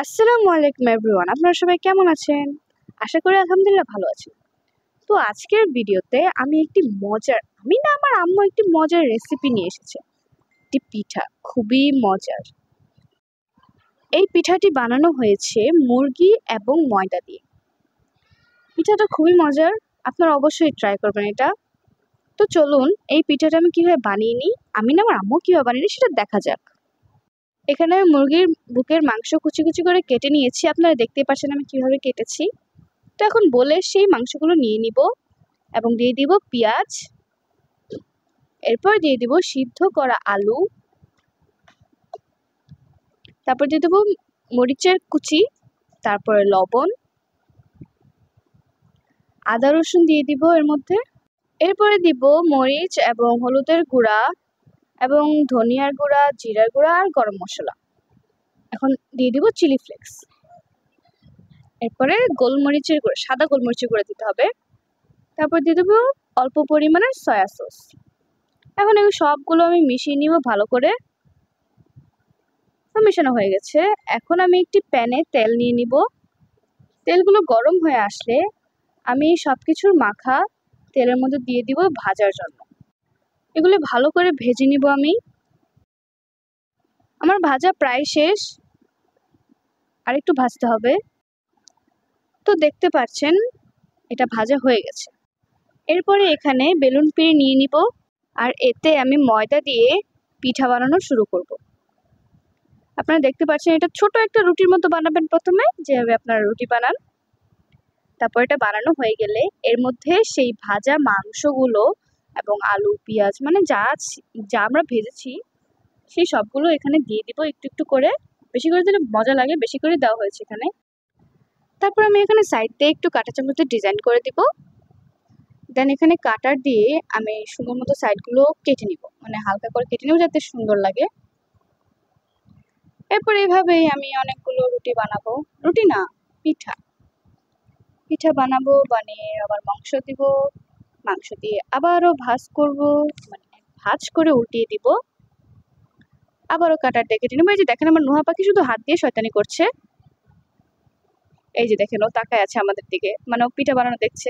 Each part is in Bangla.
আসসালামু আলাইকুম এভরিওয়ান, আপনারা সবাই কেমন আছেন? আশা করি আলহামদুলিল্লাহ ভালো আছেন। তো আজকের ভিডিওতে আমি না আমার আম্মু একটি মজার রেসিপি নিয়ে এসেছে। একটি পিঠা, খুবই মজার। এই পিঠাটি বানানো হয়েছে মুরগি এবং ময়দা দিয়ে। পিঠাটা খুবই মজার, আপনারা অবশ্যই ট্রাই করবেন এটা। তো চলুন এই পিঠাটা আমি কিভাবে বানিয়ে নিই, আমি না আমার আম্মু কিভাবে বানিয়ে নিই সেটা দেখা যাক। এখানে মুরগির বুকের মাংস কুচি কুচি করে কেটে নিয়েছি, আপনারা দেখতেই পাচ্ছেন আমি কিভাবে কেটেছি। তো এখন বলে সেই মাংসগুলো নিয়ে নিব এবং দিয়ে দিব পেঁয়াজ, এরপর দিয়ে দিব সিদ্ধ করা আলু, তারপর দিয়ে দেবো মরিচের কুচি, তারপরে লবণ, আদা রসুন দিয়ে দিব এর মধ্যে। এরপরে দিব মরিচ এবং হলুদের গুঁড়া এবং ধনিয়ার গুঁড়া, জিরার গুঁড়া আর গরম মশলা। এখন দিয়ে দিব চিলি ফ্লেক্স। এরপরে গোলমরিচের গুঁড়া, সাদা গোলমরিচের গুঁড়া দিতে হবে। তারপর দিয়ে দেবো অল্প পরিমাণের সয়া সস। এখন এই সবগুলো আমি মিশিয়ে নিব ভালো করে। মেশানো হয়ে গেছে। এখন আমি একটি প্যানে তেল নিয়ে নিব। তেলগুলো গরম হয়ে আসলে আমি সবকিছুর মাখা তেলের মধ্যে দিয়ে দিব ভাজার জন্য। এগুলো ভালো করে ভেজে নিব আমি। আমার ভাজা প্রায় শেষ, আর একটু ভাজতে হবে। তো দেখতে পাচ্ছেন এটা ভাজা হয়ে গেছে। এরপরে এখানে বেলুন পিড়ি নিয়ে নিব, আর এতে আমি ময়দা দিয়ে পিঠা বানানো শুরু করব। আপনারা দেখতে পাচ্ছেন এটা ছোট একটা রুটির মতো বানাবেন প্রথমে, যেভাবে আপনারা রুটি বানান। তারপর এটা বানানো হয়ে গেলে এর মধ্যে সেই ভাজা মাংসগুলো এবং আলু পেঁয়াজ মানে যা আমরা ভেজেছি সেই সবগুলো এখানে দিয়ে দিব একটু একটু করে। বেশি করে দিলে মজা লাগে, বেশি করে দেওয়া হয়েছে এখানে। তারপর আমি এখানে সাইড দিয়ে একটু কাঁটা চামচে ডিজাইন করে দিব। দেন এখানে কাটার দিয়ে আমি সুন্দর মতো সাইডগুলো কেটে নিব, মানে হালকা করে কেটে নিব যাতে সুন্দর লাগে। এরপর এইভাবেই আমি অনেকগুলো রুটি বানাবো, রুটি না পিঠা বানাবো। বানিয়ে আবার মাংস দিব, মাংস দিয়ে আবারও ভাজ করব, মানে ভাজ করে উল্টিয়ে দিব, আবারও কাটার দিয়ে কেটে নেবো। এই যে দেখেন আমার নুহা পাখি শুধু হাত দিয়ে শয়তানি করছে। এই যে দেখেন ও তাকায় আছে আমাদের দিকে, মানে ও পিঠা বানানো দেখছে।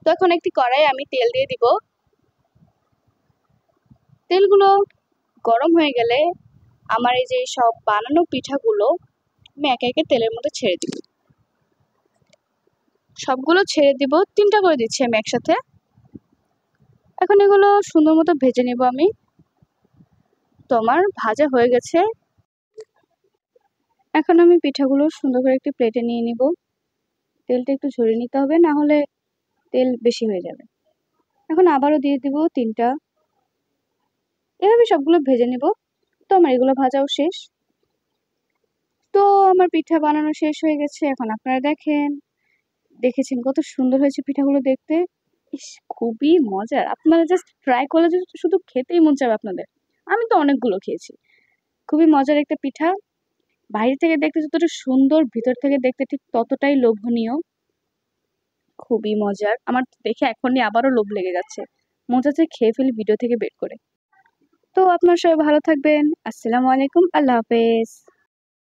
তো এখন একটি কড়াই আমি তেল দিয়ে দিব। তেলগুলো গরম হয়ে গেলে আমার এই যে সব বানানো পিঠাগুলো আমি একে একে তেলের মধ্যে ছেড়ে দিব। সবগুলো ছেড়ে দিব, 3টা করে দিচ্ছি আমি একসাথে। এখন এগুলো সুন্দর মতো ভেজে নেব আমি। তো আমার ভাজা হয়ে গেছে। এখন আমি পিঠাগুলো সুন্দর করে একটি প্লেটে নিয়ে নিব। তেলটা একটু ঝরিয়ে নিতে হবে, না হলে তেল বেশি হয়ে যাবে। এখন আবারও দিয়ে দিব 3টা। এভাবে সবগুলো ভেজে নেব। তো আমার এগুলো ভাজাও শেষ। তো আমার পিঠা বানানো শেষ হয়ে গেছে। এখন আপনারা দেখেছেন কত সুন্দর হয়েছে পিঠাগুলো দেখতে। ইস, খুবই মজার। আপনারা জাস্ট ট্রাই করলে শুধু খেতেই মন চাবে আপনাদের। আমি তো অনেকগুলো খেয়েছি। খুবই মজার একটা পিঠা। বাইরে থেকে দেখতে যতটা সুন্দর, ভিতর থেকে দেখতে ঠিক ততটাই লোভনীয়। খুবই মজার। আমার তো দেখে এখনই আবারও লোভ লেগে যাচ্ছে, মনে হচ্ছে খেয়ে ফেলি ভিডিও থেকে বের করে। তো আপনারা সবাই ভালো থাকবেন। আসসালামু আলাইকুম, আল্লাহ হাফেজ।